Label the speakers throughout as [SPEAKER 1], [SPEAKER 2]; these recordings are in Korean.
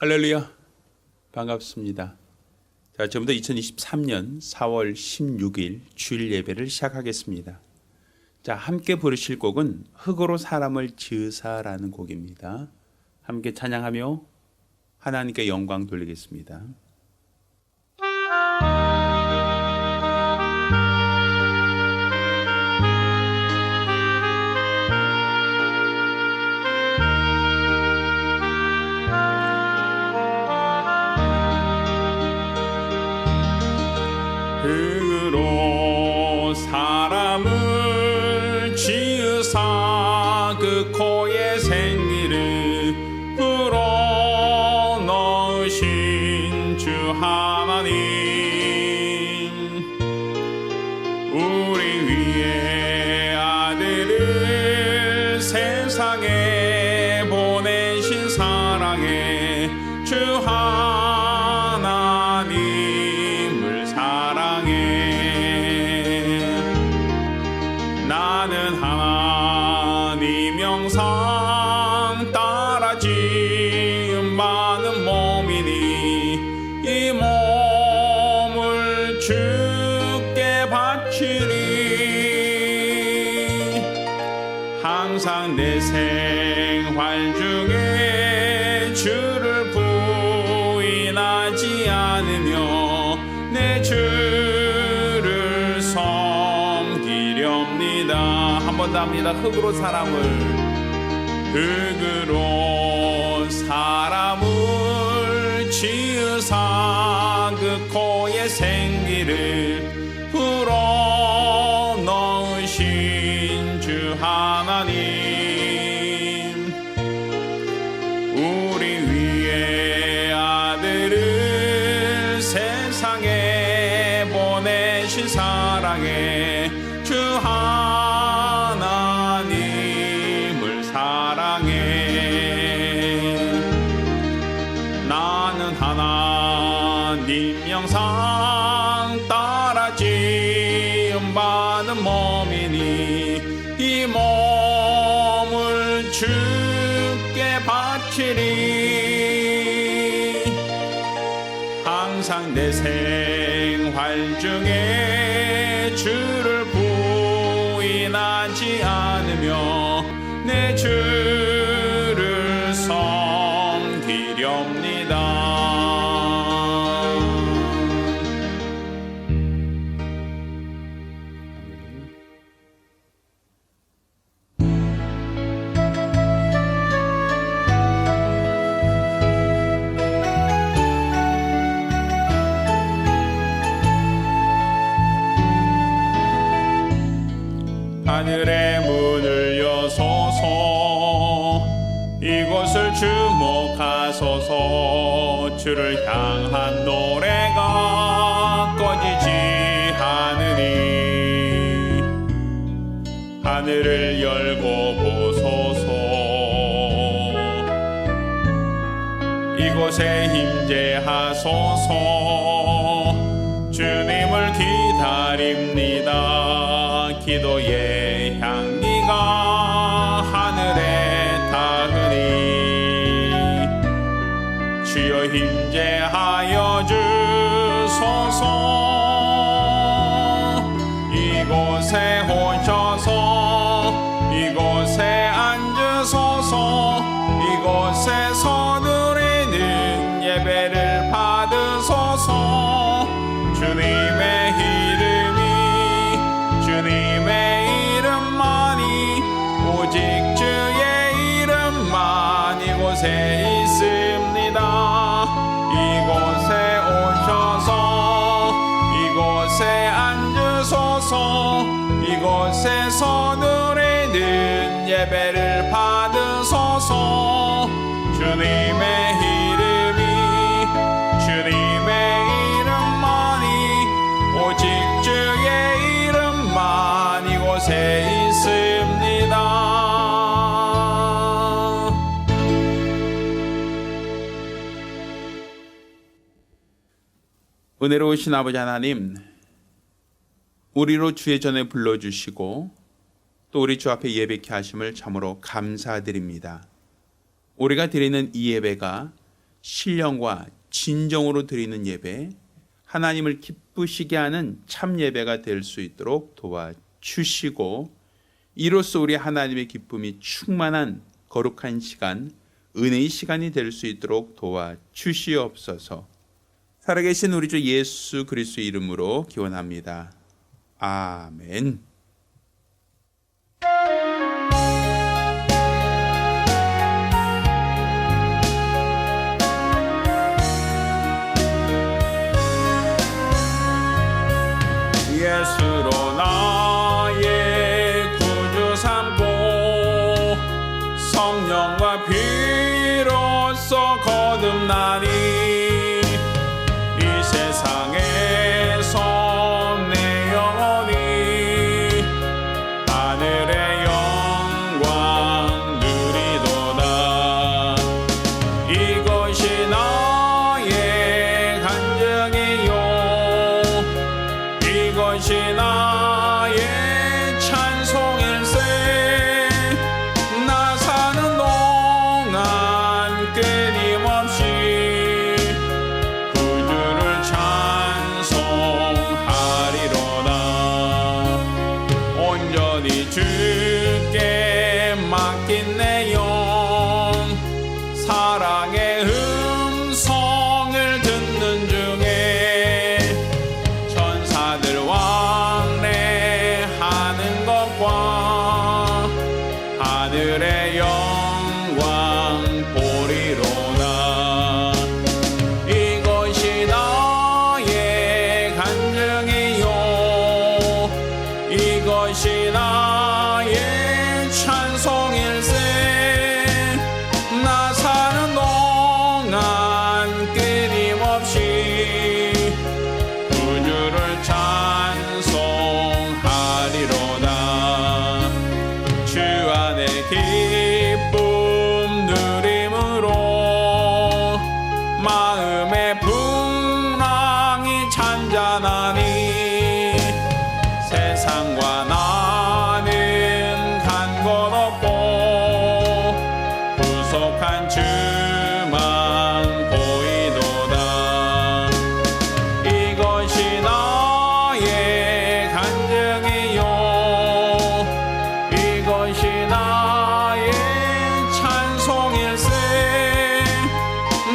[SPEAKER 1] 할렐루야, 반갑습니다. 자, 지금부터 2023년 4월 16일 주일 예배를 시작하겠습니다. 자, 함께 부르실 곡은 흙으로 사람을 지으사라는 곡입니다. 함께 찬양하며 하나님께 영광 돌리겠습니다.
[SPEAKER 2] 흙으로 사람을 지으사 그 코에 생기를 불어넣으신 주 하나님, 우리 위에 아들을 세상에 보내신 사랑의 주 하나님을 사랑해. 나는 하나님 형상 따라 지은 많은 몸이니 이 몸을 주께 바치리. 항상 내 생활 중에 주를 부인하지 않으며 내 주를 섬기렵니다. 한 번 더 합니다. 흙으로 사람을 지으사 그 코에 생기를 불어넣으신 주 하나님, 우리 위에 아들을 세상에 보내신 사랑의 주 하나님을 사랑해. 나는 하나님 형상 따라 지은 받은 몸이니 이 몸을 주께 바치리. 항상 내 생활 중에 주를 부인하지 않으며 내 주를 섬기렵니다. 하늘의 문을 여소서, 이곳을 주목하소서. 주를 향한 노래가 꺼지지 않으니 하늘을 열고 보소서. 이곳에 임재하소서. 주님을 기다립니다. 기도의 향기가 하늘에 닿으니 주여 임재하여 주소서. 이곳에 오셔서 이곳에 앉으소서. 이곳에서 드리는 예배를 받으소서. 주님의 이름만이 오직 주의 이름만 이곳에 있습니다. 이곳에 오셔서 이곳에 앉으소서. 이곳에서 드리는 예배를 받으소서. 주님의 이름만이 오직 주의 이름만 이곳에 있습니다.
[SPEAKER 1] 은혜로우신 아버지 하나님, 우리로 주의 전에 불러주시고 또 우리 주 앞에 예배케 하심을 참으로 감사드립니다. 우리가 드리는 이 예배가 신령과 진정으로 드리는 예배, 하나님을 기쁘시게 하는 참 예배가 될 수 있도록 도와주시고, 이로써 우리 하나님의 기쁨이 충만한 거룩한 시간, 은혜의 시간이 될 수 있도록 도와주시옵소서. 살아계신 우리 주 예수 그리스도의 이름으로 기원합니다. 아멘.
[SPEAKER 2] 예수로 나의 구주 삼고 성령과 피로써 거듭나니 이 세상에서 내 영혼이 하늘의 영광 누리도다. 이것이 나의 간증이요, 이것이 나의 찬송일세. 나 사는 동안 끊임없이 구주를 찬송하리로다. 온전히 주께 맡긴 내 영, 사랑의 음성을 듣는 중에 천사들 왕래하는 것과 하늘의 영광 보리로다. 이것이 나의 간증이요, 이것이 나의 찬송일세. 나 사는 동안 끊임없이 구주를 찬송하리로다. 주 안에 기쁨 누림으로 마음의 풍랑이 잔잔하니 세상과 나는 간 것 없고 구속한 주만 보이도다. 이것이 나의 간증이요, 이것이 나의 찬송일세.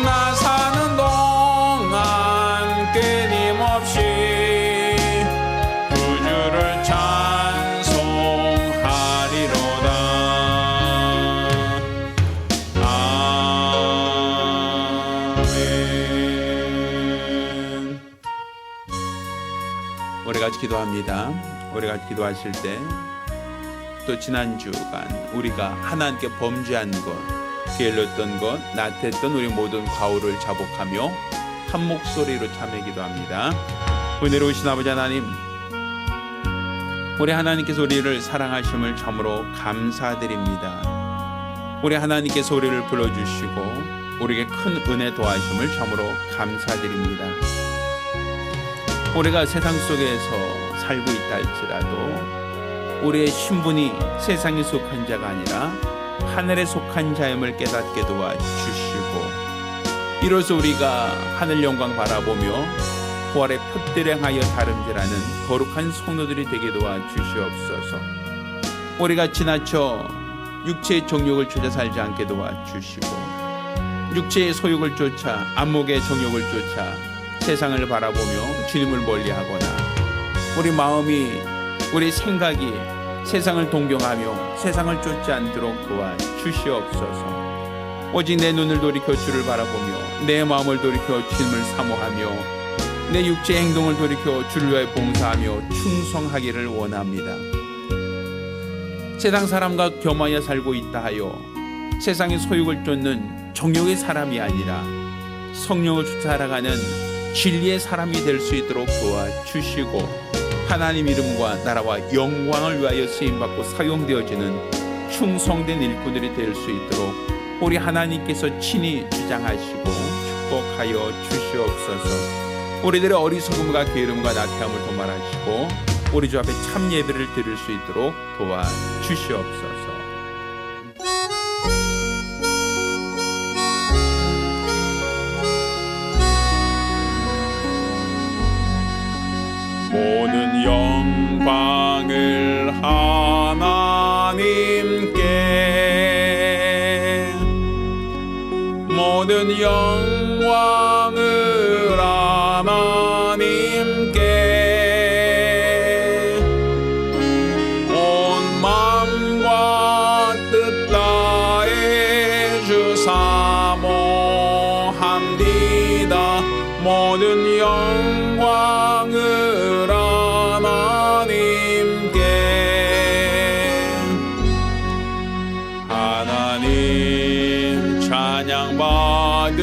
[SPEAKER 2] 나 사는 동안 끊임없이 구주를 찬송하리로다. 아멘.
[SPEAKER 1] 우리 같이 기도합니다. 우리 같이 기도하실 때, 또 지난 주간 우리가 하나님께 범죄한 것, 게을렀던 것, 나태했던 우리 모든 과오를 자복하며 한 목소리로 참여 기도합니다. 은혜로우신 아버지 하나님, 우리 하나님께서 우리를 사랑하심을 참으로 감사드립니다. 우리 하나님께서 우리를 불러주시고 우리에게 큰 은혜 도와주심을 참으로 감사드립니다. 우리가 세상 속에서 살고 있다 할지라도 우리의 신분이 세상에 속한 자가 아니라 하늘에 속한 자임을 깨닫게 도와주시고, 이로써 우리가 하늘 영광 바라보며 부활의 표대를 향하여 다름질하는 거룩한 성도들이 되게 도와주시옵소서. 우리가 지나쳐 육체의 정욕을 쫓아 살지 않게 도와주시고, 육체의 소욕을 쫓아 안목의 정욕을 쫓아 세상을 바라보며 주님을 멀리하거나 우리 마음이, 우리 생각이 세상을 동경하며 세상을 쫓지 않도록 도와주시옵소서. 오직 내 눈을 돌이켜 주를 바라보며 내 마음을 돌이켜 주님을 사모하며 내 육체의 행동을 돌이켜 주를 위하여 봉사하며 충성하기를 원합니다. 세상 사람과 겸하여 살고 있다 하여 세상의 소욕을 쫓는 정욕의 사람이 아니라 성령을 쫓아 살아가는 진리의 사람이 될 수 있도록 도와주시고, 하나님 이름과 나라와 영광을 위하여 쓰임받고 사용되어지는 충성된 일꾼들이 될 수 있도록 우리 하나님께서 친히 주장하시고 축복하여 주시옵소서. 우리들의 어리석음과 게으름과 나태함을 도말하시고 우리 주 앞에 참 예배를 드릴 수 있도록 도와주시옵소서.
[SPEAKER 2] 영광을 하나님께 모든 영광을 하나님께 온 마음과 뜻 다해 주 사모합니다. 모든 영광을 하나님께 하나님 찬양 받으소서.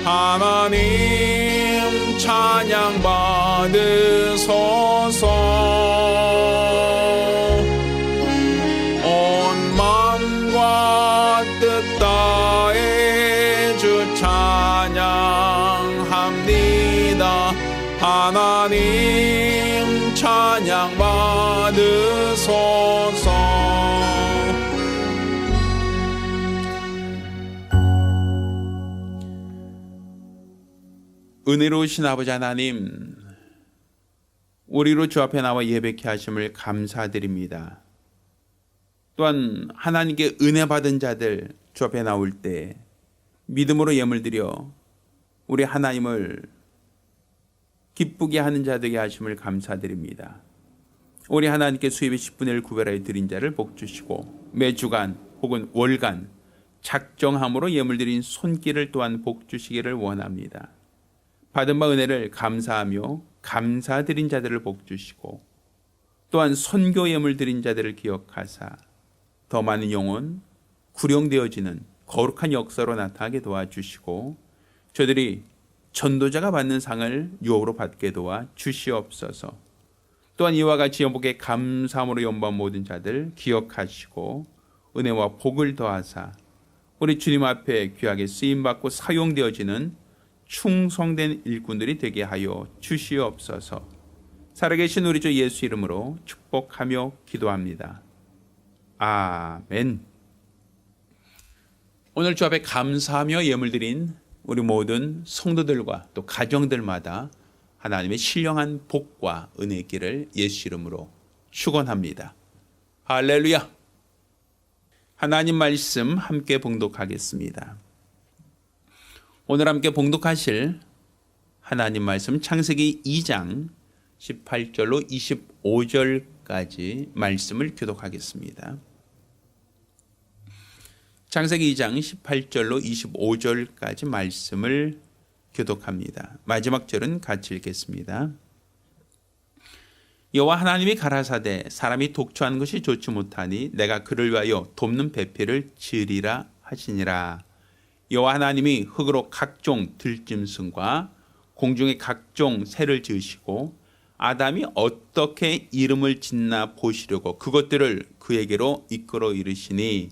[SPEAKER 2] 하나님 찬양 받으소서. 온 마음과 뜻 다해 주 찬양합니다. 하나님 찬양 받으소서.
[SPEAKER 1] 은혜로우신 아버지 하나님, 우리로 주 앞에 나와 예배케 하심을 감사드립니다. 또한 하나님께 은혜 받은 자들 주 앞에 나올 때 믿음으로 예물 드려 우리 하나님을 기쁘게 하는 자 되게 하심을 감사드립니다. 우리 하나님께 수입의 10분의 1 구별하여 드린 자를 복 주시고 매주간 혹은 월간 작정함으로 예물 드린 손길을 또한 복 주시기를 원합니다. 받은 바 은혜를 감사하며 감사드린 자들을 복 주시고 또한 선교 예물 드린 자들을 기억하사 더 많은 영혼 구령되어지는 거룩한 역사로 나타나게 도와주시고 저들이 전도자가 받는 상을 유업으로 받게 도와 주시옵소서. 또한 이와 같이 영복에 감사함으로 연방 모든 자들 기억하시고 은혜와 복을 더하사 우리 주님 앞에 귀하게 쓰임받고 사용되어지는 충성된 일꾼들이 되게 하여 주시옵소서. 살아계신 우리 주 예수 이름으로 축복하며 기도합니다. 아멘. 오늘 주 앞에 감사하며 예물 드린 우리 모든 성도들과 또 가정들마다 하나님의 신령한 복과 은혜 있기를 예수 이름으로 축원합니다. 할렐루야. 하나님 말씀 함께 봉독하겠습니다. 오늘 함께 봉독하실 하나님 말씀 창세기 2장 18절로 25절까지 말씀을 교독하겠습니다. 창세기 2장 18절로 25절까지 말씀을 교독합니다. 마지막 절은 같이 읽겠습니다. 여호와 하나님이 가라사대 사람이 독초하는 것이 좋지 못하니 내가 그를 위하여 돕는 배필을 지으리라 하시니라. 여호와 하나님이 흙으로 각종 들짐승과 공중의 각종 새를 지으시고 아담이 어떻게 이름을 짓나 보시려고 그것들을 그에게로 이끌어 이르시니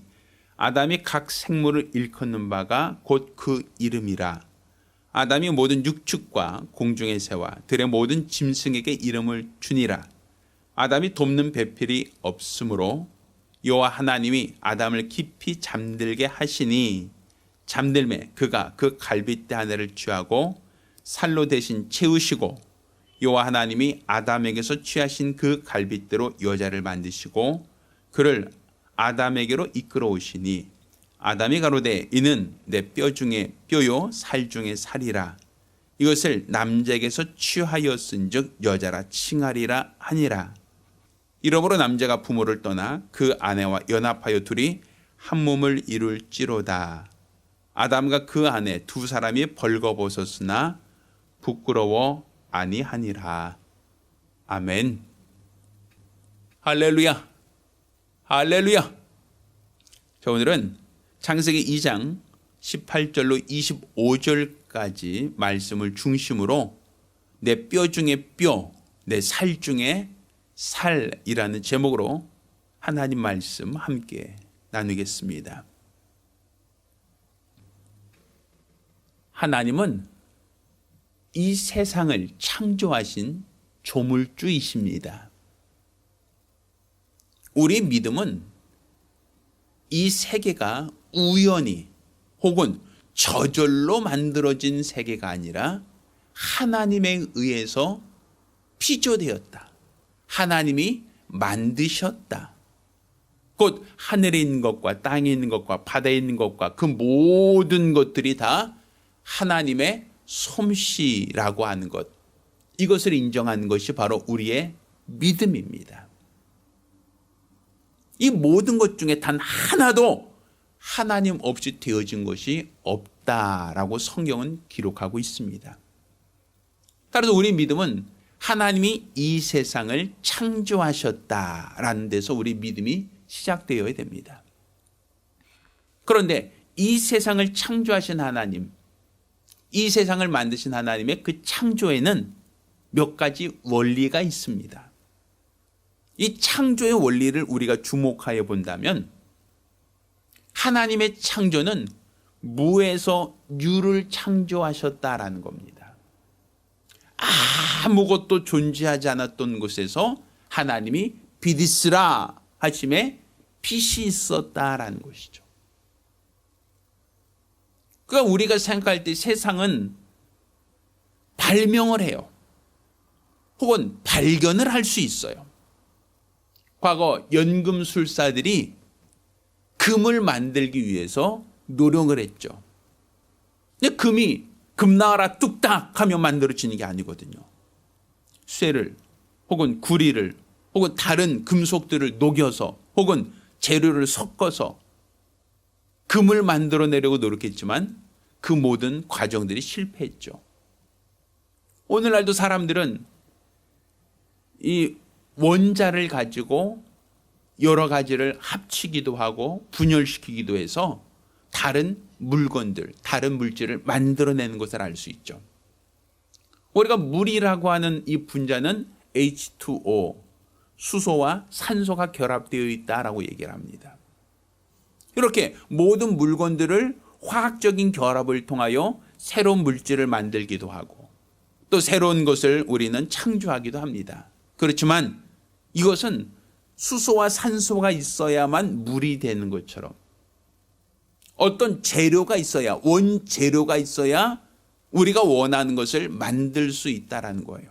[SPEAKER 1] 아담이 각 생물을 일컫는 바가 곧 그 이름이라. 아담이 모든 육축과 공중의 새와 들의 모든 짐승에게 이름을 주니라. 아담이 돕는 배필이 없으므로 여호와 하나님이 아담을 깊이 잠들게 하시니 잠들매 그가 그 갈빗대 하나를 취하고 살로 대신 채우시고 여호와 하나님이 아담에게서 취하신 그 갈빗대로 여자를 만드시고 그를 아담에게로 이끌어 오시니 아담이 가로되 이는 내 뼈 중에 뼈요 살 중에 살이라. 이것을 남자에게서 취하였은즉 여자라 칭하리라 하니라. 이러므로 남자가 부모를 떠나 그 아내와 연합하여 둘이 한 몸을 이룰지로다. 아담과 그 아내 두 사람이 벌거벗었으나 부끄러워 아니하니라. 아멘. 할렐루야. 할렐루야. 자, 오늘은 창세기 2장 18절로 25절까지 말씀을 중심으로 내 뼈 중에 뼈, 내 살 중에 살이라는 제목으로 하나님 말씀 함께 나누겠습니다. 하나님은 이 세상을 창조하신 조물주이십니다. 우리 믿음은 이 세계가 우연히 혹은 저절로 만들어진 세계가 아니라 하나님에 의해서 피조되었다. 하나님이 만드셨다. 곧 하늘에 있는 것과 땅에 있는 것과 바다에 있는 것과 그 모든 것들이 다 하나님의 솜씨라고 하는 것, 이것을 인정하는 것이 바로 우리의 믿음입니다. 이 모든 것 중에 단 하나도 하나님 없이 되어진 것이 없다라고 성경은 기록하고 있습니다. 따라서 우리 믿음은 하나님이 이 세상을 창조하셨다라는 데서 우리 믿음이 시작되어야 됩니다. 그런데 이 세상을 창조하신 하나님, 이 세상을 만드신 하나님의 그 창조에는 몇 가지 원리가 있습니다. 이 창조의 원리를 우리가 주목하여 본다면 하나님의 창조는 무에서 유를 창조하셨다라는 겁니다. 아무것도 존재하지 않았던 곳에서 하나님이 빛이 있으라 하심에 빛이 있었다라는 것이죠. 그러니까 우리가 생각할 때 세상은 발명을 해요. 혹은 발견을 할 수 있어요. 과거 연금술사들이 금을 만들기 위해서 노력을 했죠. 근데 금 나와라 뚝딱 하면 만들어지는 게 아니거든요. 쇠를 혹은 구리를 혹은 다른 금속들을 녹여서 혹은 재료를 섞어서 금을 만들어내려고 노력했지만 그 모든 과정들이 실패했죠. 오늘날도 사람들은 이 원자를 가지고 여러 가지를 합치기도 하고 분열시키기도 해서 다른 물건들, 다른 물질을 만들어내는 것을 알 수 있죠. 우리가 물이라고 하는 이 분자는 H2O, 수소와 산소가 결합되어 있다라고 얘기를 합니다. 이렇게 모든 물건들을 화학적인 결합을 통하여 새로운 물질을 만들기도 하고 또 새로운 것을 우리는 창조하기도 합니다. 그렇지만 이것은 수소와 산소가 있어야만 물이 되는 것처럼 어떤 재료가 있어야, 원재료가 있어야 우리가 원하는 것을 만들 수 있다는 거예요.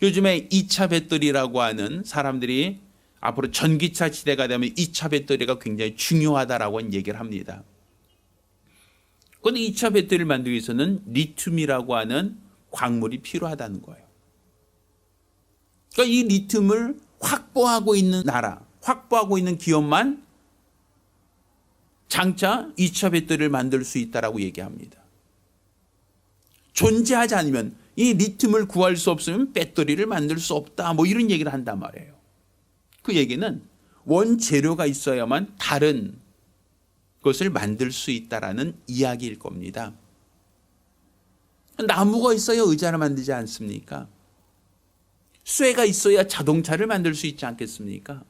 [SPEAKER 1] 요즘에 2차 배터리라고 하는, 사람들이 앞으로 전기차 시대가 되면 2차 배터리가 굉장히 중요하다라고 얘기를 합니다. 그런데 2차 배터리를 만들기 위해서는 리튬이라고 하는 광물이 필요하다는 거예요. 그러니까 이 리튬을 확보하고 있는 나라, 확보하고 있는 기업만 장차 2차 배터리를 만들 수 있다라고 얘기합니다. 존재하지 않으면, 이 리튬을 구할 수 없으면 배터리를 만들 수 없다, 뭐 이런 얘기를 한단 말이에요. 그 얘기는 원재료가 있어야만 다른 것을 만들 수 있다라는 이야기일 겁니다. 나무가 있어야 의자를 만들지 않습니까? 쇠가 있어야 자동차를 만들 수 있지 않겠습니까?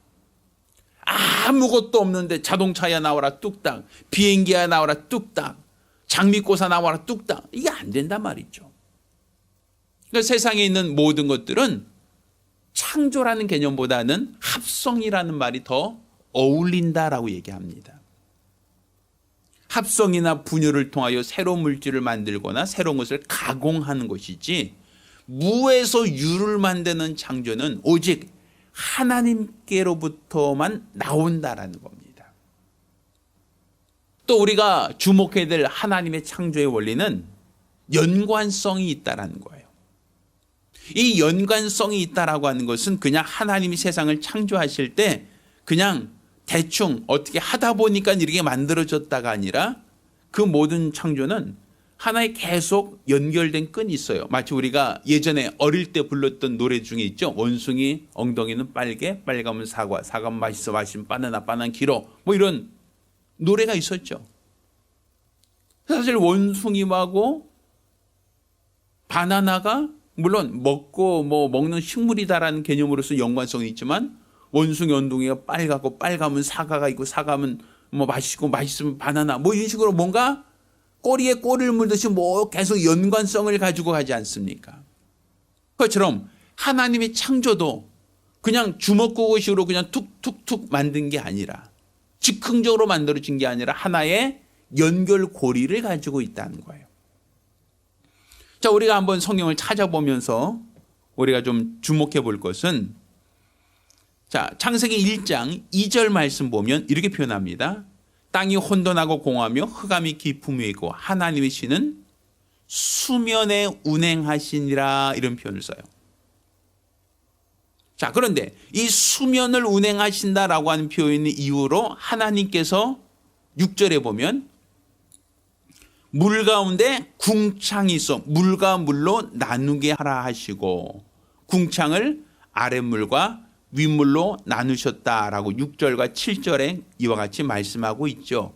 [SPEAKER 1] 아무것도 없는데 자동차야 나와라 뚝딱, 비행기야 나와라 뚝딱, 장미꽃아 나와라 뚝딱, 이게 안 된단 말이죠. 그러니까 세상에 있는 모든 것들은 창조라는 개념보다는 합성이라는 말이 더 어울린다라고 얘기합니다. 합성이나 분열을 통하여 새로운 물질을 만들거나 새로운 것을 가공하는 것이지, 무에서 유를 만드는 창조는 오직 하나님께로부터만 나온다라는 겁니다. 또 우리가 주목해야 될 하나님의 창조의 원리는 연관성이 있다라는 거예요. 이 연관성이 있다라고 하는 것은 그냥 하나님이 세상을 창조하실 때 그냥 대충 어떻게 하다 보니까 이렇게 만들어졌다가 아니라, 그 모든 창조는 하나의 계속 연결된 끈이 있어요. 마치 우리가 예전에 어릴 때 불렀던 노래 중에 있죠. 원숭이 엉덩이는 빨개, 빨가면 사과, 사과는 맛있어, 맛있으면 바나나, 바나나 길어, 뭐 이런 노래가 있었죠. 사실 원숭이하고 바나나가 물론 먹고 먹는 식물이다라는 개념으로서 연관성이 있지만, 원숭이 엉덩이가 빨갛고 빨가면 사과가 있고 사과면 맛있고 맛있으면 바나나, 뭐 이런 식으로 뭔가 꼬리에 꼬리를 물듯이 계속 연관성을 가지고 가지 않습니까? 그것처럼 하나님의 창조도 그냥 주먹구구식으로 그냥 툭툭툭 만든 게 아니라, 즉흥적으로 만들어진 게 아니라 하나의 연결고리를 가지고 있다는 거예요. 자, 우리가 한번 성경을 찾아보면서 우리가 좀 주목해 볼 것은, 자, 창세기 1장 2절 말씀 보면 이렇게 표현합니다. 땅이 혼돈하고 공하며 흑암이 깊음이 있고 하나님의 신은 수면에 운행하시니라, 이런 표현을 써요. 자, 그런데 이 수면을 운행하신다라고 하는 표현의 이유로 하나님께서 6절에 보면 물 가운데 궁창이 있어 물과 물로 나누게 하라 하시고, 궁창을 아랫물과 윗물로 나누셨다라고 6절과 7절에 이와 같이 말씀하고 있죠.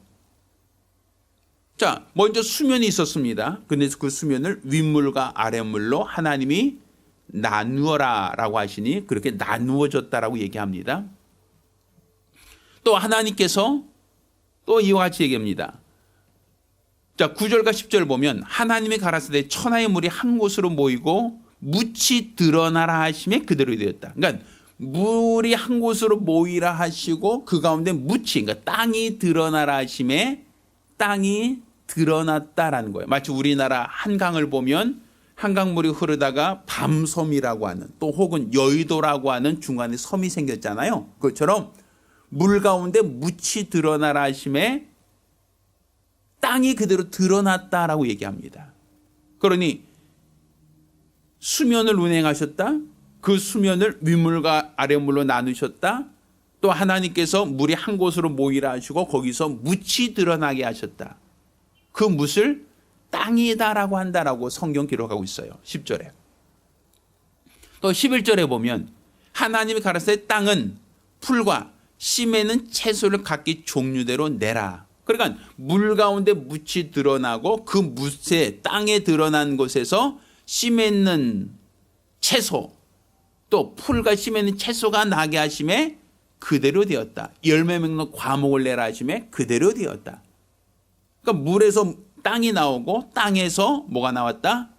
[SPEAKER 1] 자, 먼저 수면이 있었습니다. 그래서 그 수면을 윗물과 아랫물로 하나님이 나누어라라고 하시니 그렇게 나누어졌다라고 얘기합니다. 또 하나님께서 또 이와 같이 얘기합니다. 자, 9절과 10절 보면 하나님이 가라사대 천하의 물이 한 곳으로 모이고 묻이 드러나라 하심에 그대로 되었다. 그러니까 물이 한 곳으로 모이라 하시고 그 가운데 묻이, 그러니까 땅이 드러나라 하심에 땅이 드러났다라는 거예요. 마치 우리나라 한강을 보면 한강물이 흐르다가 밤섬이라고 하는, 또 혹은 여의도라고 하는 중간에 섬이 생겼잖아요. 그것처럼 물 가운데 묻이 드러나라 하심에 땅이 그대로 드러났다라고 얘기합니다. 그러니 수면을 운행하셨다, 그 수면을 윗물과 아랫물로 나누셨다, 또 하나님께서 물이 한 곳으로 모이라 하시고 거기서 묻이 드러나게 하셨다. 그 묻을 땅이다라고 한다라고 성경 기록하고 있어요. 10절에. 또 11절에 보면 하나님이 가라사대 땅은 풀과 씨 맺는 채소를 각기 종류대로 내라. 그러니까 물 가운데 묻이 드러나고 그 묻에 땅에 드러난 곳에서 씨 맺는 채소, 또 풀과 씨 맺는 채소가 나게 하심에 그대로 되었다. 열매 맺는 과목을 내라 하심에 그대로 되었다. 그러니까 물에서 땅이 나오고 땅에서 뭐가 나왔다?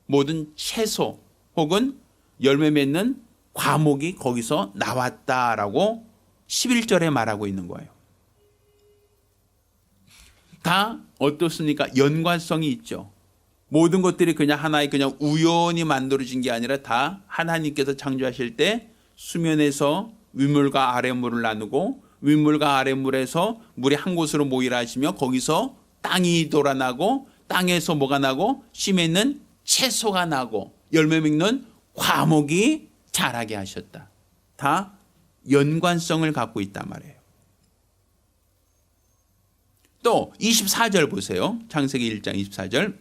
[SPEAKER 1] 모든 채소 혹은 열매 맺는 과목이 거기서 나왔다라고 11절에 말하고 있는 거예요. 다 어떻습니까? 연관성이 있죠. 모든 것들이 그냥 하나의 그냥 우연히 만들어진 게 아니라 다 하나님께서 창조하실 때 수면에서 윗물과 아랫물을 나누고 윗물과 아랫물에서 물이 한 곳으로 모이라 하시며 거기서 땅이 돌아나고 땅에서 뭐가 나고 씨 맺는 채소가 나고 열매 맺는 과목이 자라게 하셨다. 다 연관성을 갖고 있단 말이에요. 또 24절 보세요. 창세기 1장 24절.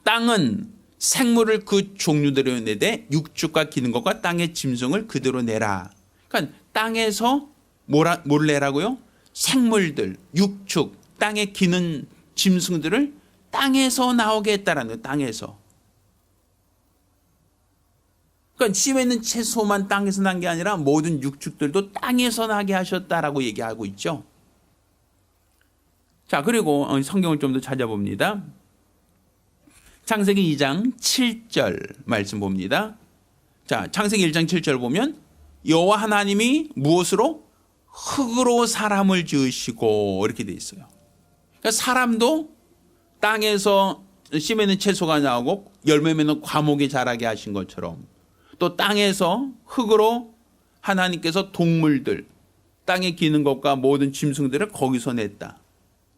[SPEAKER 1] 땅은 생물을 그 종류대로 내되 육축과 기는 것과 땅의 짐승을 그대로 내라. 그러니까 땅에서 뭘 내라고요? 생물들, 육축, 땅에 기는 짐승들을 땅에서 나오게 했다라는 거예요. 땅에서. 그러니까 씨에 있는 채소만 땅에서 난 게 아니라 모든 육축들도 땅에서 나게 하셨다라고 얘기하고 있죠. 자, 그리고 성경을 좀 더 찾아봅니다. 창세기 2장 7절 말씀 봅니다. 자, 창세기 1장 7절 보면 여호와 하나님이 무엇으로? 흙으로 사람을 지으시고 이렇게 돼 있어요. 그러니까 사람도 땅에서 씨 맺는 채소가 나오고 열매 맺는 과목이 자라게 하신 것처럼 또 땅에서 흙으로 하나님께서 동물들, 땅에 기는 것과 모든 짐승들을 거기서 냈다.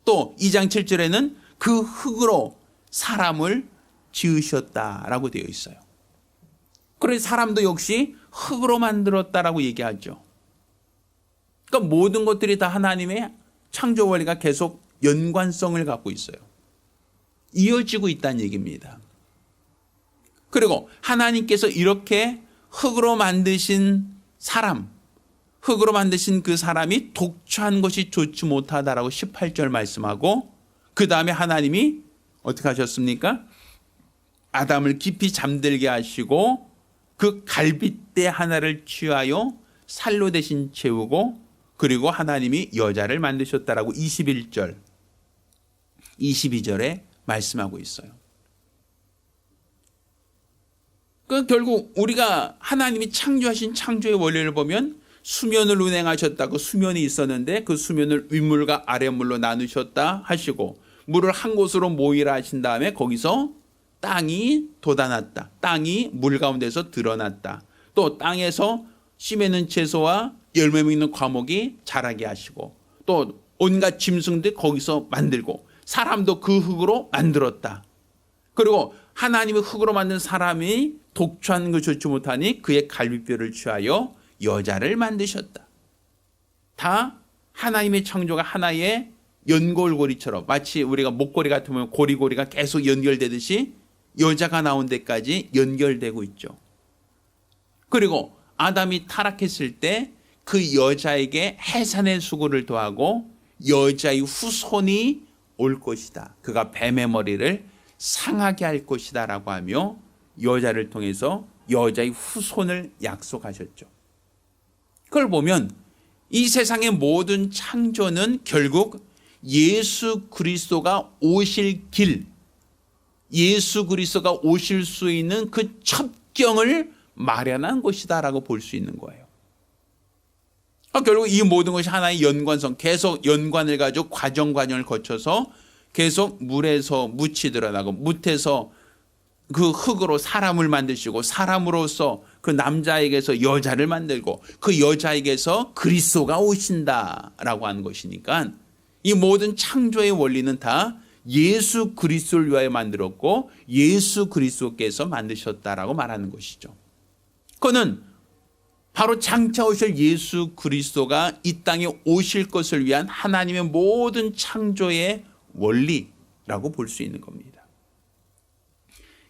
[SPEAKER 1] 또 2장 7절에는 그 흙으로 사람을 지으셨다라고 되어 있어요. 그래서 사람도 역시 흙으로 만들었다라고 얘기하죠. 그러니까 모든 것들이 다 하나님의 창조 원리가 계속 연관성을 갖고 있어요. 이어지고 있다는 얘기입니다. 그리고 하나님께서 이렇게 흙으로 만드신 사람, 흙으로 만드신 그 사람이 독초한 것이 좋지 못하다라고 18절 말씀하고 그 다음에 하나님이 어떻게 하셨습니까? 아담을 깊이 잠들게 하시고 그 갈빗대 하나를 취하여 살로 대신 채우고 그리고 하나님이 여자를 만드셨다라고 21절, 22절에 말씀하고 있어요. 그 결국 우리가 하나님이 창조하신 창조의 원리를 보면 수면을 운행하셨다고 수면이 있었는데 그 수면을 윗물과 아랫물로 나누셨다 하시고 물을 한 곳으로 모이라 하신 다음에 거기서 땅이 돋아났다. 땅이 물 가운데서 드러났다. 또 땅에서 씨 맺는 채소와 열매 맺는 과목이 자라게 하시고 또 온갖 짐승들 거기서 만들고 사람도 그 흙으로 만들었다. 그리고 하나님의 흙으로 만든 사람이 독초하는 것을 좋지 못하니 그의 갈비뼈를 취하여 여자를 만드셨다. 다 하나님의 창조가 하나의 연골고리처럼 마치 우리가 목고리 같으면 고리고리가 계속 연결되듯이 여자가 나온 데까지 연결되고 있죠. 그리고 아담이 타락했을 때 그 여자에게 해산의 수고를 더하고 여자의 후손이 올 것이다. 그가 뱀의 머리를 상하게 할 것이다 라고 하며 여자를 통해서 여자의 후손을 약속하셨죠. 그걸 보면 이 세상의 모든 창조는 결국 예수 그리스도가 오실 길, 예수 그리스도가 오실 수 있는 그 첩경을 마련한 것이다 라고 볼 수 있는 거예요. 결국 이 모든 것이 하나의 연관성, 계속 연관을 가지고 과정을 거쳐서 계속 물에서 묻이 드러나고 묻에서 그 흙으로 사람을 만드시고 사람으로서 그 남자에게서 여자를 만들고 그 여자에게서 그리스도가 오신다라고 하는 것이니까 이 모든 창조의 원리는 다 예수 그리스도를 위하여 만들었고 예수 그리스도께서 만드셨다라고 말하는 것이죠. 그거는 바로 장차 오실 예수 그리스도가 이 땅에 오실 것을 위한 하나님의 모든 창조의 원리라고 볼 수 있는 겁니다.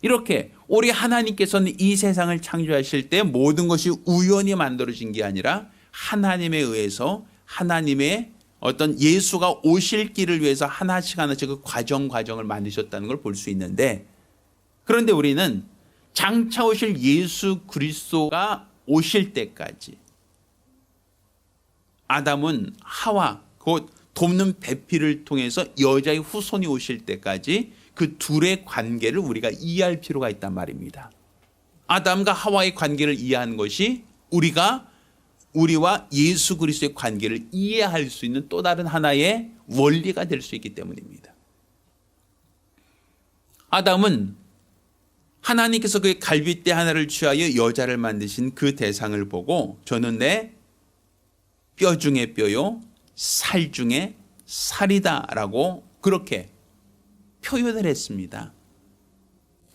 [SPEAKER 1] 이렇게 우리 하나님께서는 이 세상을 창조하실 때 모든 것이 우연히 만들어진 게 아니라 하나님에 의해서 하나님의 어떤 예수가 오실 길을 위해서 하나씩 그 과정을 만드셨다는 걸 볼 수 있는데, 그런데 우리는 장차 오실 예수 그리스도가 오실 때까지 아담은 하와 곧 돕는 배필을 통해서 여자의 후손이 오실 때까지 그 둘의 관계를 우리가 이해할 필요가 있단 말입니다. 아담과 하와의 관계를 이해하는 것이 우리와 예수 그리스도의 관계를 이해할 수 있는 또 다른 하나의 원리가 될 수 있기 때문입니다. 아담은 하나님께서 그의 갈빗대 하나를 취하여 여자를 만드신 그 대상을 보고 저는 내 뼈 중에 뼈요 살 중에 살이다라고 그렇게 표현을 했습니다.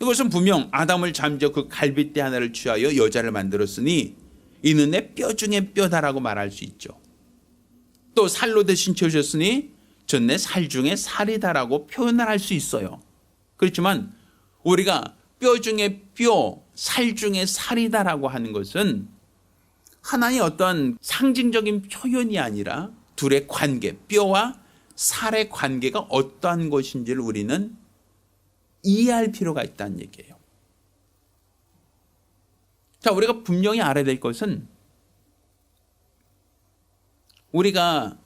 [SPEAKER 1] 이것은 분명 아담을 잠재워 그 갈빗대 하나를 취하여 여자를 만들었으니 이는 내 뼈 중에 뼈다라고 말할 수 있죠. 또 살로 대신 채우셨으니 전 내 살 중에 살이다라고 표현을 할 수 있어요. 그렇지만 우리가 뼈 중에 뼈, 살 중에 살이다라고 하는 것은 하나의 어떤 상징적인 표현이 아니라 둘의 관계, 뼈와 살의 관계가 어떠한 것인지를 우리는 이해할 필요가 있다는 얘기예요. 자, 우리가 분명히 알아야 될 것은 우리가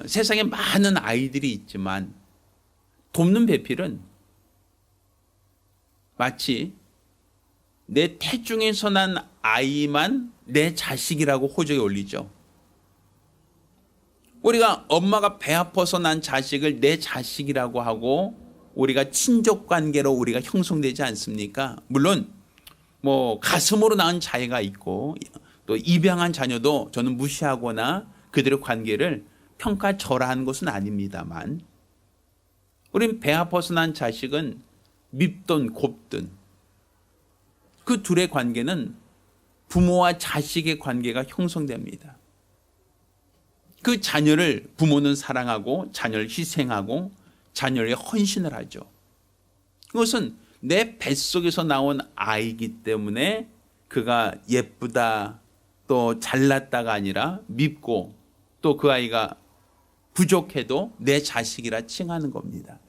[SPEAKER 1] 세상에 많은 아이들이 있지만 돕는 배필은 마치 내 태중에서 난 아이만 내 자식이라고 호적에 올리죠. 우리가 엄마가 배 아파서 난 자식을 내 자식이라고 하고 우리가 친족 관계로 우리가 형성되지 않습니까? 물론 가슴으로 낳은 자녀가 있고 또 입양한 자녀도 저는 무시하거나 그들의 관계를 평가절하하는 것은 아닙니다만 우린 배 아파서 난 자식은 밉든 곱든 그 둘의 관계는 부모와 자식의 관계가 형성됩니다. 그 자녀를 부모는 사랑하고 자녀를 희생하고 자녀를 헌신을 하죠. 그것은 내 뱃속에서 나온 아이기 때문에 그가 예쁘다 또 잘났다가 아니라 밉고 또 그 아이가 부족해도 내 자식이라 칭하는 겁니다.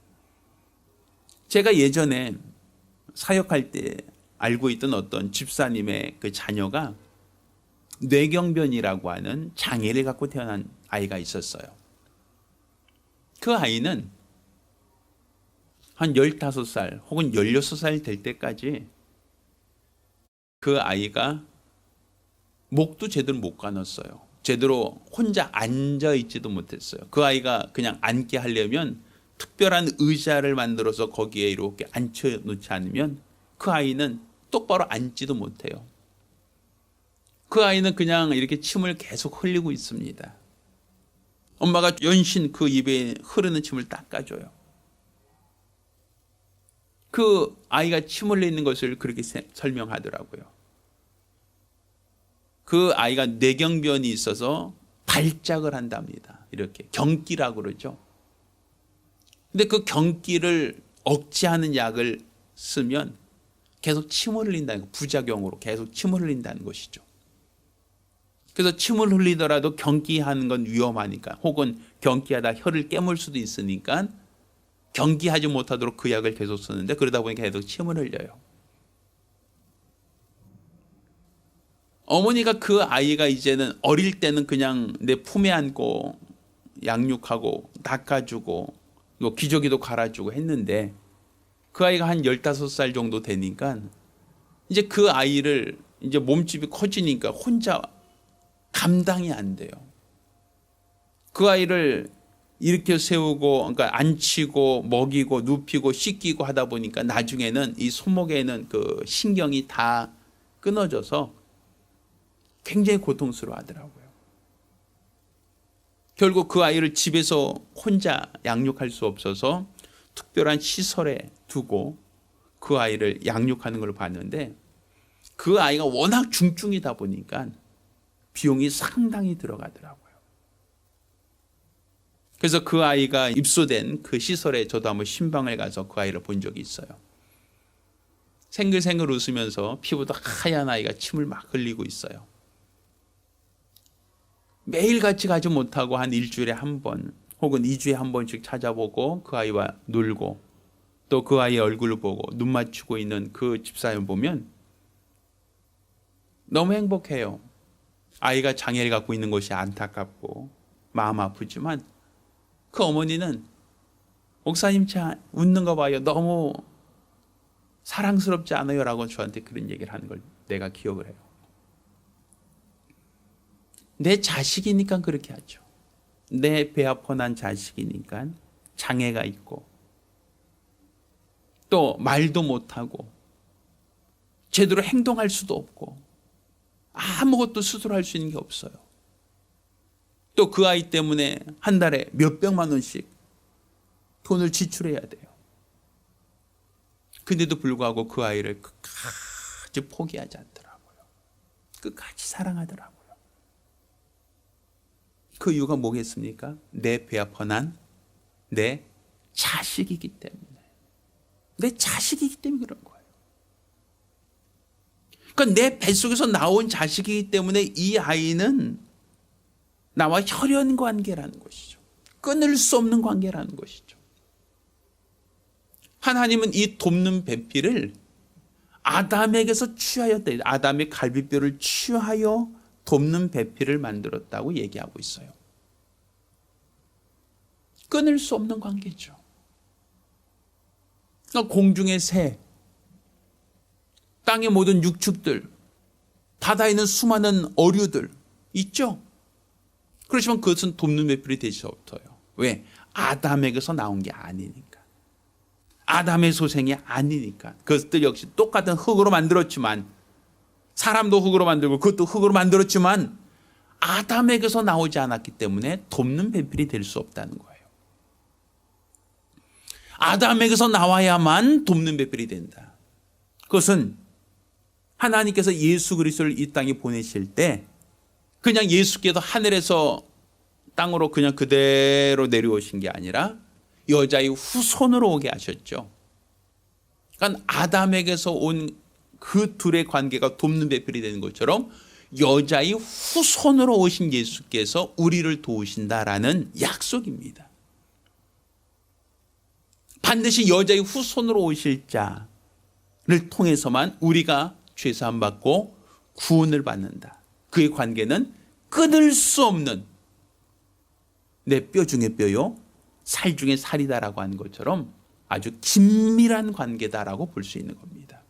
[SPEAKER 1] 제가 예전에 사역할 때 알고 있던 어떤 집사님의 그 자녀가 뇌경변이라고 하는 장애를 갖고 태어난 아이가 있었어요. 그 아이는 한 15살 혹은 16살 될 때까지 그 아이가 목도 제대로 못 가눴어요. 제대로 혼자 앉아있지도 못했어요. 그 아이가 그냥 앉게 하려면 특별한 의자를 만들어서 거기에 이렇게 앉혀놓지 않으면 그 아이는 똑바로 앉지도 못해요. 그 아이는 그냥 이렇게 침을 계속 흘리고 있습니다. 엄마가 연신 그 입에 흐르는 침을 닦아줘요. 그 아이가 침 흘리는 것을 그렇게 설명하더라고요. 그 아이가 뇌경변이 있어서 발작을 한답니다. 이렇게 경기라고 그러죠. 근데 그 경기를 억제하는 약을 쓰면 계속 침을 흘린다는 거, 부작용으로 계속 침을 흘린다는 것이죠. 그래서 침을 흘리더라도 경기하는 건 위험하니까, 혹은 경기하다 혀를 깨물 수도 있으니까 경기하지 못하도록 그 약을 계속 쓰는데, 그러다 보니까 계속 침을 흘려요. 어머니가 그 아이가 이제는 어릴 때는 그냥 내 품에 안고 양육하고 닦아주고 기저귀도 갈아주고 했는데, 그 아이가 한 15살 정도 되니까 이제 그 아이를 이제 몸집이 커지니까 혼자 감당이 안 돼요. 그 아이를 일으켜 세우고, 그러니까 앉히고 먹이고 눕히고 씻기고 하다 보니까 나중에는 이 손목에는 그 신경이 다 끊어져서 굉장히 고통스러워 하더라고요. 결국 그 아이를 집에서 혼자 양육할 수 없어서 특별한 시설에 두고 그 아이를 양육하는 걸 봤는데, 그 아이가 워낙 중증이다 보니까 비용이 상당히 들어가더라고요. 그래서 그 아이가 입소된 그 시설에 저도 한번 신방을 가서 그 아이를 본 적이 있어요. 생글생글 웃으면서 피부도 하얀 아이가 침을 막 흘리고 있어요. 매일같이 가지 못하고 한 일주일에 한 번 혹은 2주에 한 번씩 찾아보고 그 아이와 놀고, 또 그 아이의 얼굴을 보고 눈 맞추고 있는 그 집사를 보면 너무 행복해요. 아이가 장애를 갖고 있는 것이 안타깝고 마음 아프지만, 그 어머니는 목사님 참 웃는 거 봐요, 너무 사랑스럽지 않아요? 라고 저한테 그런 얘기를 하는 걸 내가 기억을 해요. 내 자식이니까 그렇게 하죠. 내 배 아파 난 자식이니까 장애가 있고 또 말도 못하고 제대로 행동할 수도 없고 아무것도 스스로 할 수 있는 게 없어요. 또 그 아이 때문에 한 달에 몇백만 원씩 돈을 지출해야 돼요. 근데도 불구하고 그 아이를 끝까지 포기하지 않더라고요. 끝까지 사랑하더라고요. 그 이유가 뭐겠습니까? 내 배 아파 난 내 자식이기 때문에. 내 자식이기 때문에 그런 거예요. 그러니까 내 뱃속에서 나온 자식이기 때문에 이 아이는 나와 혈연 관계라는 것이죠. 끊을 수 없는 관계라는 것이죠. 하나님은 이 돕는 배필을 아담에게서 취하였다. 아담의 갈비뼈를 취하여 돕는 배필을 만들었다고 얘기하고 있어요. 끊을 수 없는 관계죠. 공중의 새, 땅의 모든 육축들, 바다에 있는 수많은 어류들 있죠. 그렇지만 그것은 돕는 배필이 되지 못해요. 왜? 아담에게서 나온 게 아니니까. 아담의 소생이 아니니까. 그것들 역시 똑같은 흙으로 만들었지만, 사람도 흙으로 만들고 그것도 흙으로 만들었지만 아담에게서 나오지 않았기 때문에 돕는 배필이 될 수 없다는 거예요. 아담에게서 나와야만 돕는 배필이 된다. 그것은 하나님께서 예수 그리스도를 이 땅에 보내실 때 그냥 예수께서 하늘에서 땅으로 그냥 그대로 내려오신 게 아니라 여자의 후손으로 오게 하셨죠. 그러니까 아담에게서 온 그 둘의 관계가 돕는 배필이 되는 것처럼 여자의 후손으로 오신 예수께서 우리를 도우신다라는 약속입니다. 반드시 여자의 후손으로 오실 자를 통해서만 우리가 죄사함 받고 구원을 받는다. 그의 관계는 끊을 수 없는, 내 뼈 중에 뼈요 살 중에 살이다라고 하는 것처럼 아주 긴밀한 관계다라고 볼 수 있는 겁니다.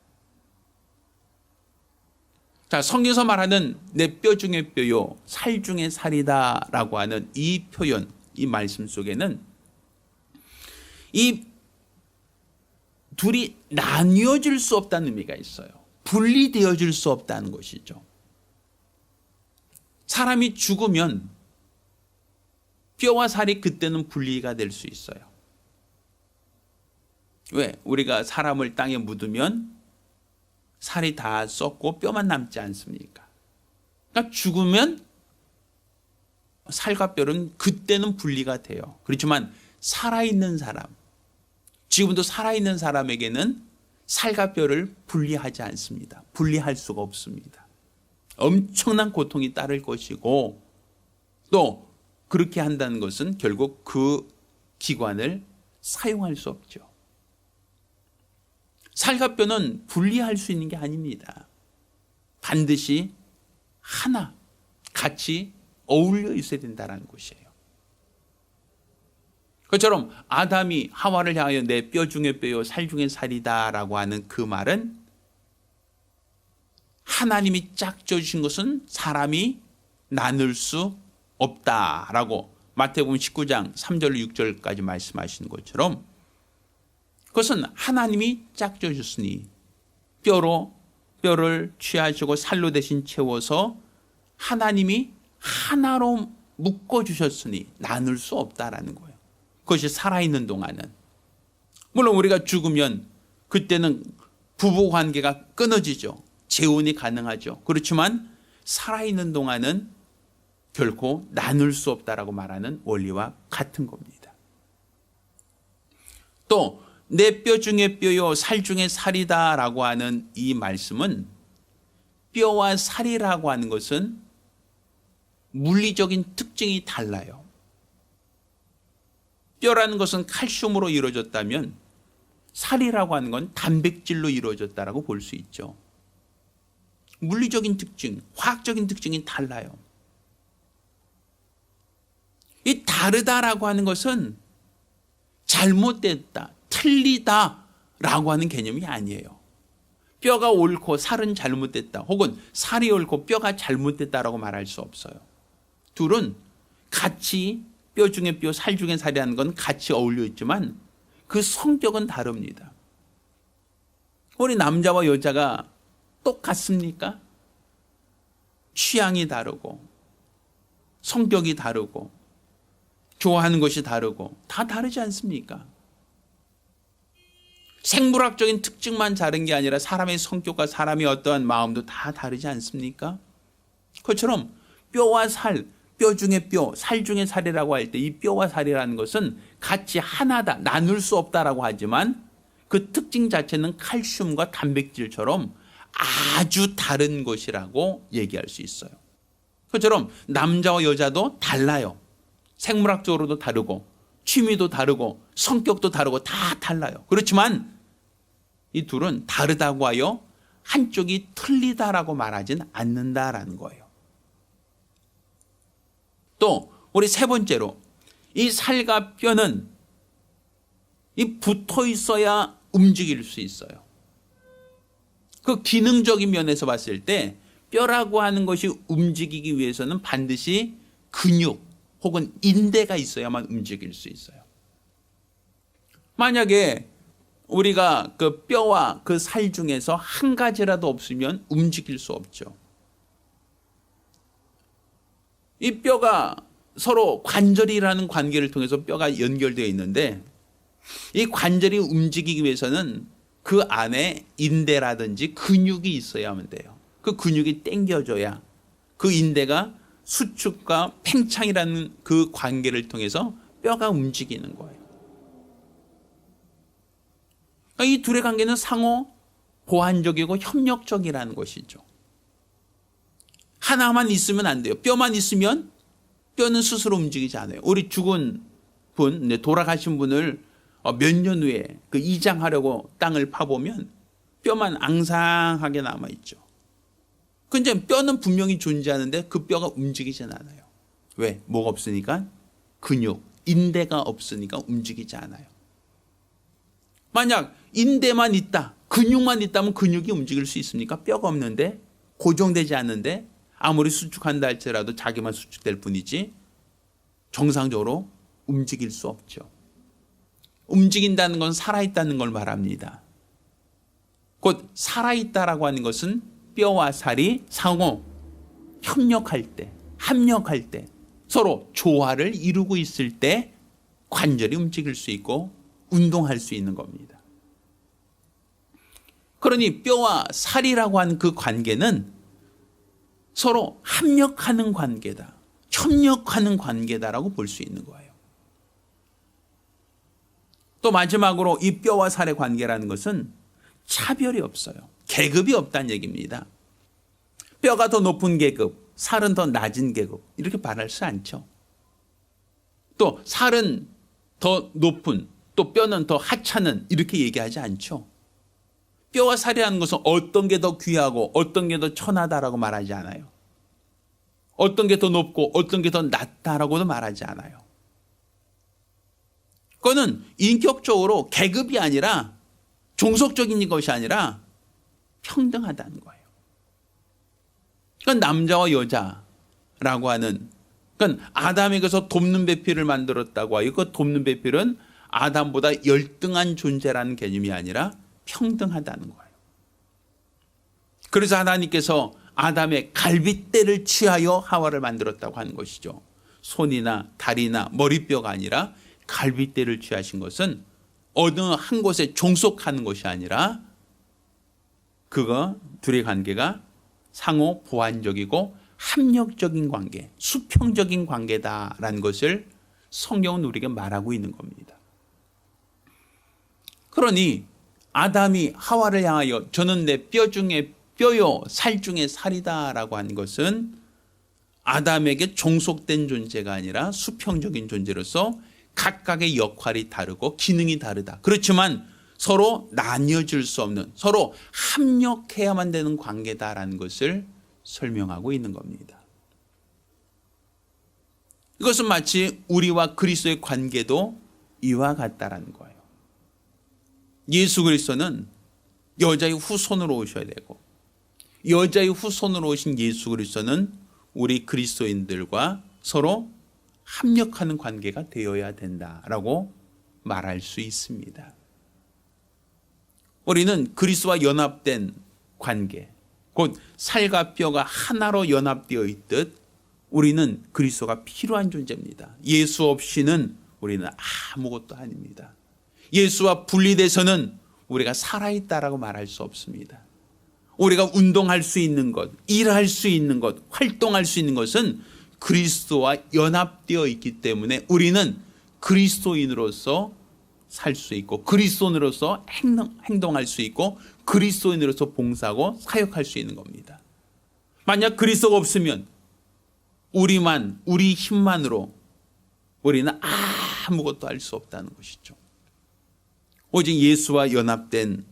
[SPEAKER 1] 자, 성경에서 말하는 내 뼈 중에 뼈요 살 중에 살이다라고 하는 이 표현, 이 말씀 속에는 이 둘이 나뉘어질 수 없다는 의미가 있어요. 분리되어질 수 없다는 것이죠. 사람이 죽으면 뼈와 살이 그때는 분리가 될 수 있어요. 왜? 우리가 사람을 땅에 묻으면 살이 다 썩고 뼈만 남지 않습니까? 그러니까 죽으면 살과 뼈는 그때는 분리가 돼요. 그렇지만 살아있는 사람, 지금도 살아있는 사람에게는 살과 뼈를 분리하지 않습니다. 분리할 수가 없습니다. 엄청난 고통이 따를 것이고, 또 그렇게 한다는 것은 결국 그 기관을 사용할 수 없죠. 살과 뼈는 분리할 수 있는 게 아닙니다. 반드시 하나, 같이 어울려 있어야 된다는 것이에요. 그처럼 아담이 하와를 향하여 내 뼈 중에 뼈요 살 중에 살이다 라고 하는 그 말은 하나님이 짝져주신 것은 사람이 나눌 수 없다라고 마태복음 19장 3절 6절까지 말씀하시는 것처럼 그것은 하나님이 짝져주셨으니 뼈로 뼈를 취하시고 살로 대신 채워서 하나님이 하나로 묶어주셨으니 나눌 수 없다라는 거예요. 그것이 살아있는 동안은. 물론 우리가 죽으면 그때는 부부관계가 끊어지죠. 재혼이 가능하죠. 그렇지만 살아있는 동안은 결코 나눌 수 없다라고 말하는 원리와 같은 겁니다. 또 내 뼈 중에 뼈요 살 중에 살이다 라고 하는 이 말씀은 뼈와 살이라고 하는 것은 물리적인 특징이 달라요. 뼈라는 것은 칼슘으로 이루어졌다면 살이라고 하는 건 단백질로 이루어졌다라고 볼 수 있죠. 물리적인 특징, 화학적인 특징이 달라요. 이 다르다라고 하는 것은 잘못됐다, 틀리다라고 하는 개념이 아니에요. 뼈가 옳고 살은 잘못됐다, 혹은 살이 옳고 뼈가 잘못됐다라고 말할 수 없어요. 둘은 같이 뼈 중에 뼈, 살 중에 살이라는 건 같이 어울려 있지만 그 성격은 다릅니다. 우리 남자와 여자가 똑같습니까? 취향이 다르고 성격이 다르고 좋아하는 것이 다르고 다 다르지 않습니까? 생물학적인 특징만 다른 게 아니라 사람의 성격과 사람의 어떠한 마음도 다 다르지 않습니까? 그것처럼 뼈와 살, 뼈 중에 뼈, 살 중에 살이라고 할 때 이 뼈와 살이라는 것은 같이 하나다, 나눌 수 없다라고 하지만 그 특징 자체는 칼슘과 단백질처럼 아주 다른 것이라고 얘기할 수 있어요. 그처럼 남자와 여자도 달라요. 생물학적으로도 다르고 취미도 다르고 성격도 다르고 다 달라요. 그렇지만 이 둘은 다르다고 하여 한쪽이 틀리다라고 말하진 않는다라는 거예요. 또 우리 세 번째로 이 살과 뼈는 이 붙어 있어야 움직일 수 있어요. 그 기능적인 면에서 봤을 때 뼈라고 하는 것이 움직이기 위해서는 반드시 근육 혹은 인대가 있어야만 움직일 수 있어요. 만약에 우리가 그 뼈와 그 살 중에서 한 가지라도 없으면 움직일 수 없죠. 이 뼈가 서로 관절이라는 관계를 통해서 뼈가 연결되어 있는데 이 관절이 움직이기 위해서는 그 안에 인대라든지 근육이 있어야만 돼요. 그 근육이 당겨져야 그 인대가 수축과 팽창이라는 그 관계를 통해서 뼈가 움직이는 거예요. 그러니까 이 둘의 관계는 상호 보완적이고 협력적이라는 것이죠. 하나만 있으면 안 돼요. 뼈만 있으면 뼈는 스스로 움직이지 않아요. 우리 죽은 분, 돌아가신 분을 몇 년 후에 그 이장하려고 땅을 파보면 뼈만 앙상하게 남아있죠. 근데 뼈는 분명히 존재하는데 그 뼈가 움직이진 않아요. 왜? 뭐가 없으니까? 근육, 인대가 없으니까 움직이지 않아요. 만약 인대만 있다, 근육만 있다면 근육이 움직일 수 있습니까? 뼈가 없는데, 고정되지 않는데 아무리 수축한다 할지라도 자기만 수축될 뿐이지 정상적으로 움직일 수 없죠. 움직인다는 건 살아있다는 걸 말합니다. 곧 살아있다라고 하는 것은 뼈와 살이 상호 협력할 때, 합력할 때, 서로 조화를 이루고 있을 때 관절이 움직일 수 있고 운동할 수 있는 겁니다. 그러니 뼈와 살이라고 하는 그 관계는 서로 합력하는 관계다, 협력하는 관계다라고 볼 수 있는 거예요. 또 마지막으로 이 뼈와 살의 관계라는 것은 차별이 없어요. 계급이 없다는 얘기입니다. 뼈가 더 높은 계급, 살은 더 낮은 계급 이렇게 말할 수 않죠. 또 살은 더 높은, 또 뼈는 더 하찮은 이렇게 얘기하지 않죠. 뼈와 살이라는 것은 어떤 게 더 귀하고 어떤 게 더 천하다라고 말하지 않아요. 어떤 게 더 높고 어떤 게 더 낮다라고도 말하지 않아요. 그거는 인격적으로 계급이 아니라 종속적인 것이 아니라 평등하다는 거예요. 그건 남자와 여자라고 하는, 그건 아담에게서 돕는 배필을 만들었다고 하여 그 돕는 배필은 아담보다 열등한 존재라는 개념이 아니라 평등하다는 거예요. 그래서 하나님께서 아담의 갈빗대를 취하여 하와를 만들었다고 하는 것이죠. 손이나 다리나 머리뼈가 아니라 갈빗대를 취하신 것은 어느 한 곳에 종속하는 것이 아니라 그거 둘의 관계가 상호 보완적이고 합력적인 관계, 수평적인 관계다라는 것을 성경은 우리에게 말하고 있는 겁니다. 그러니 아담이 하와를 향하여 저는 내 뼈 중에 뼈요 살 중에 살이다라고 한 것은 아담에게 종속된 존재가 아니라 수평적인 존재로서 각각의 역할이 다르고 기능이 다르다. 그렇지만 서로 나뉘어질 수 없는, 서로 합력해야만 되는 관계다라는 것을 설명하고 있는 겁니다. 이것은 마치 우리와 그리스도의 관계도 이와 같다라는 거예요. 예수 그리스도는 여자의 후손으로 오셔야 되고, 여자의 후손으로 오신 예수 그리스도는 우리 그리스도인들과 서로 합력하는 관계가 되어야 된다라고 말할 수 있습니다. 우리는 그리스도와 연합된 관계, 곧 살과 뼈가 하나로 연합되어 있듯 우리는 그리스도가 필요한 존재입니다. 예수 없이는 우리는 아무것도 아닙니다. 예수와 분리돼서는 우리가 살아있다라고 말할 수 없습니다. 우리가 운동할 수 있는 것, 일할 수 있는 것, 활동할 수 있는 것은 그리스도와 연합되어 있기 때문에 우리는 그리스도인으로서 살 수 있고, 그리스도인으로서 행동할 수 있고, 그리스도인으로서 봉사하고 사역할 수 있는 겁니다. 만약 그리스도가 없으면 우리 힘만으로 우리는 아무것도 할 수 없다는 것이죠. 오직 예수와 연합된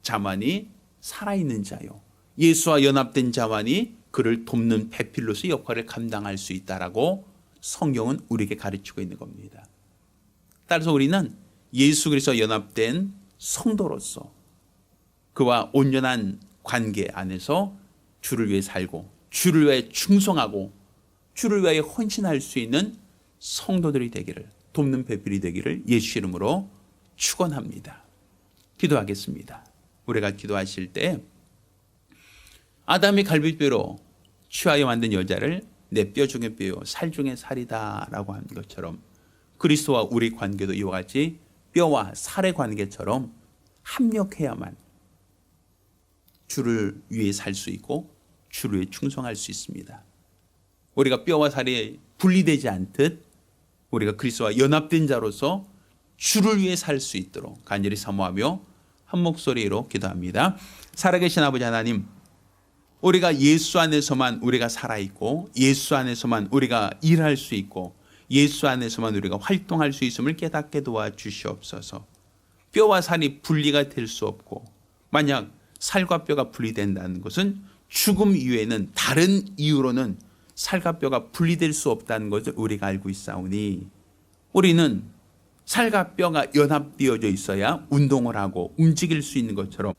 [SPEAKER 1] 자만이 살아있는 자요, 예수와 연합된 자만이 그를 돕는 배필로서 역할을 감당할 수 있다라고 성경은 우리에게 가르치고 있는 겁니다. 따라서 우리는 예수 그리스도와 연합된 성도로서 그와 온전한 관계 안에서 주를 위해 살고, 주를 위해 충성하고, 주를 위해 헌신할 수 있는 성도들이 되기를, 돕는 배필이 되기를 예수 이름으로 축원합니다. 기도하겠습니다. 우리가 기도하실 때 아담이 갈빗뼈로 취하여 만든 여자를 내 뼈 중에 뼈요 살 중에 살이다라고 한 것처럼 그리스도와 우리 관계도 이와 같이 뼈와 살의 관계처럼 합력해야만 주를 위해 살 수 있고 주를 위해 충성할 수 있습니다. 우리가 뼈와 살이 분리되지 않듯 우리가 그리스도와 연합된 자로서 주를 위해 살 수 있도록 간절히 사모하며 한 목소리로 기도합니다. 살아계신 아버지 하나님, 우리가 예수 안에서만 우리가 살아있고, 예수 안에서만 우리가 일할 수 있고, 예수 안에서만 우리가 활동할 수 있음을 깨닫게 도와주시옵소서. 뼈와 살이 분리가 될 수 없고, 만약 살과 뼈가 분리된다는 것은 죽음 이외에는 다른 이유로는 살과 뼈가 분리될 수 없다는 것을 우리가 알고 있사오니, 우리는 살과 뼈가 연합되어져 있어야 운동을 하고 움직일 수 있는 것처럼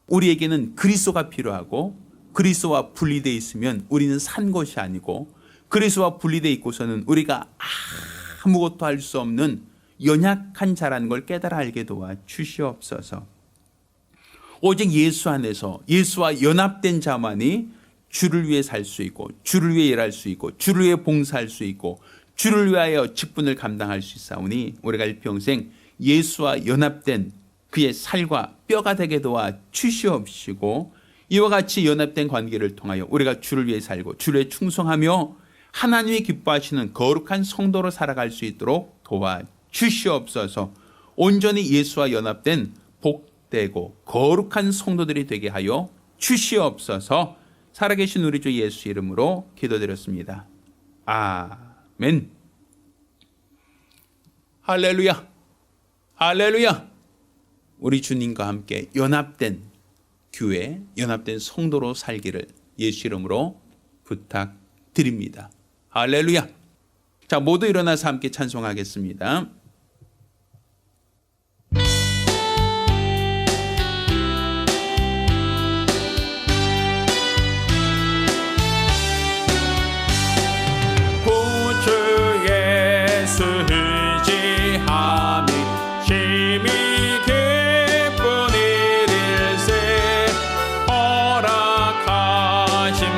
[SPEAKER 1] 우리에게는 그리스도가 필요하고, 그리스도와 분리되어 있으면 우리는 산 것이 아니고, 그리스도와 분리되어 있고서는 우리가 아무것도 할 수 없는 연약한 자라는 걸 깨달아 알게 도와 주시옵소서. 오직 예수 안에서 예수와 연합된 자만이 주를 위해 살 수 있고, 주를 위해 일할 수 있고, 주를 위해 봉사할 수 있고, 주를 위하여 직분을 감당할 수 있사오니 우리가 일평생 예수와 연합된 그의 살과 뼈가 되게 도와 주시옵시고, 이와 같이 연합된 관계를 통하여 우리가 주를 위해 살고 주를 위해 충성하며 하나님이 기뻐하시는 거룩한 성도로 살아갈 수 있도록 도와 주시옵소서. 온전히 예수와 연합된 복되고 거룩한 성도들이 되게 하여 주시옵소서. 살아계신 우리 주 예수 이름으로 기도드렸습니다. 아멘. 할렐루야, 할렐루야. 우리 주님과 함께 연합된 교회, 연합된 성도로 살기를 예수 이름으로 부탁드립니다. 할렐루야. 자, 모두 일어나서 함께 찬송하겠습니다.
[SPEAKER 2] 구주 예수 의지함이 심히 기쁜 일일세. 허락하심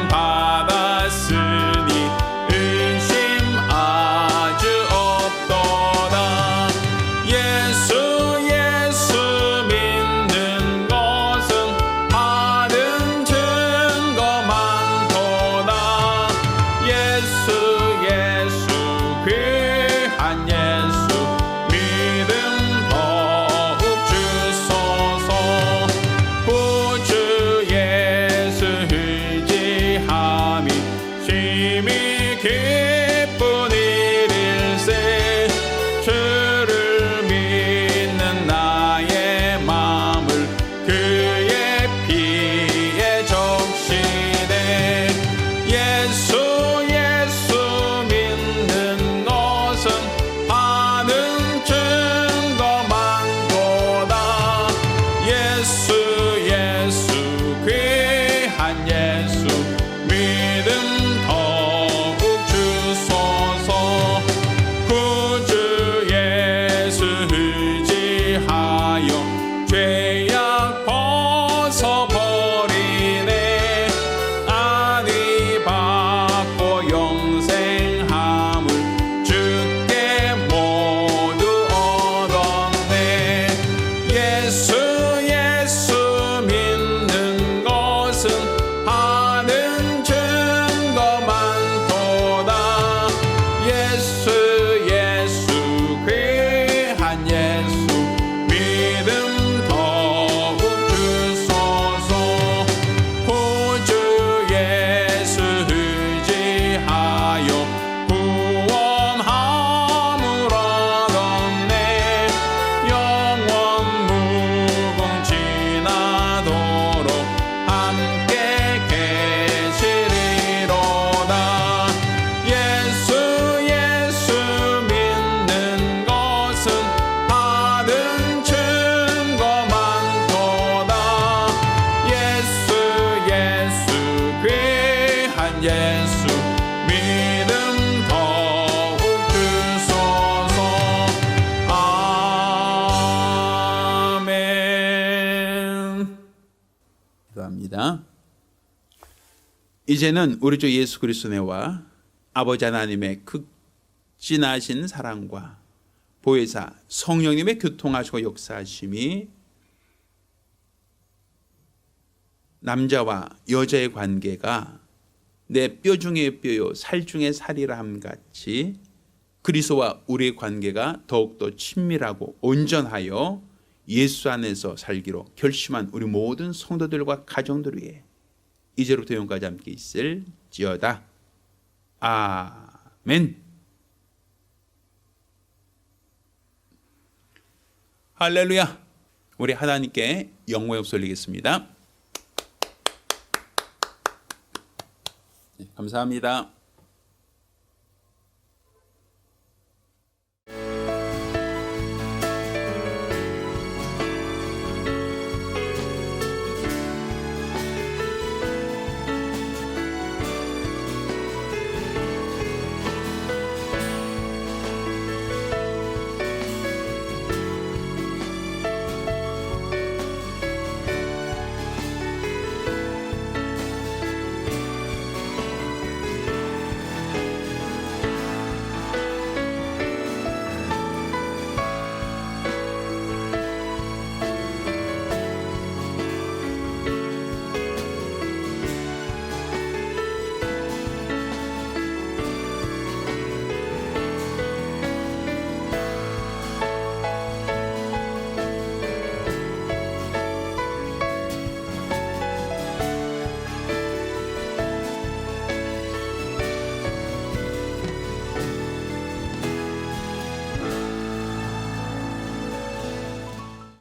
[SPEAKER 2] 받았으니 의심 아주 없도다. 예수 믿는 것은 받은 증거 많도다. 예수 귀한 예수 믿음 더욱 주소서. 구주 예수 의지함이 심히 기쁜 일일세. 주를 믿는 나의 마음을 그의 피에 적시되. 예수 믿는 것은 받은 증거 많도다. 예수 귀한 예수 믿음 더욱 주소서. 구주 예수 의지하여 죄악 벗어버리네. 안위 받고 영생함을 주께 모두 얻었네. 예수 믿는 것은 받은 증거 많도다. 예수 귀한 예수 믿음 더욱 주소서. 구주 예수 의지하여 구원함을 얻었네. 영원 무궁지나도록 함께 계시리로다. 예수 믿는 것은 받은 증거 많도다. 예수 귀한 예수 믿음 더욱 주소서. 아멘.
[SPEAKER 1] 기도합니다. 이제는 우리 주 예수 그리스도의 은혜와 아버지 하나님의 극진하신 사랑과 보혜사 성령님의 교통하시고 역사하심이 남자와 여자의 관계가 내 뼈 중에 뼈요 살 중에 살이라 함같이 그리스도와 우리의 관계가 더욱더 친밀하고 온전하여 예수 안에서 살기로 결심한 우리 모든 성도들과 가정들 위해 이제로부터 영까지 함께 있을지어다. 아멘. 할렐루야. 우리 하나님께 영광을 돌리겠습니다. 감사합니다.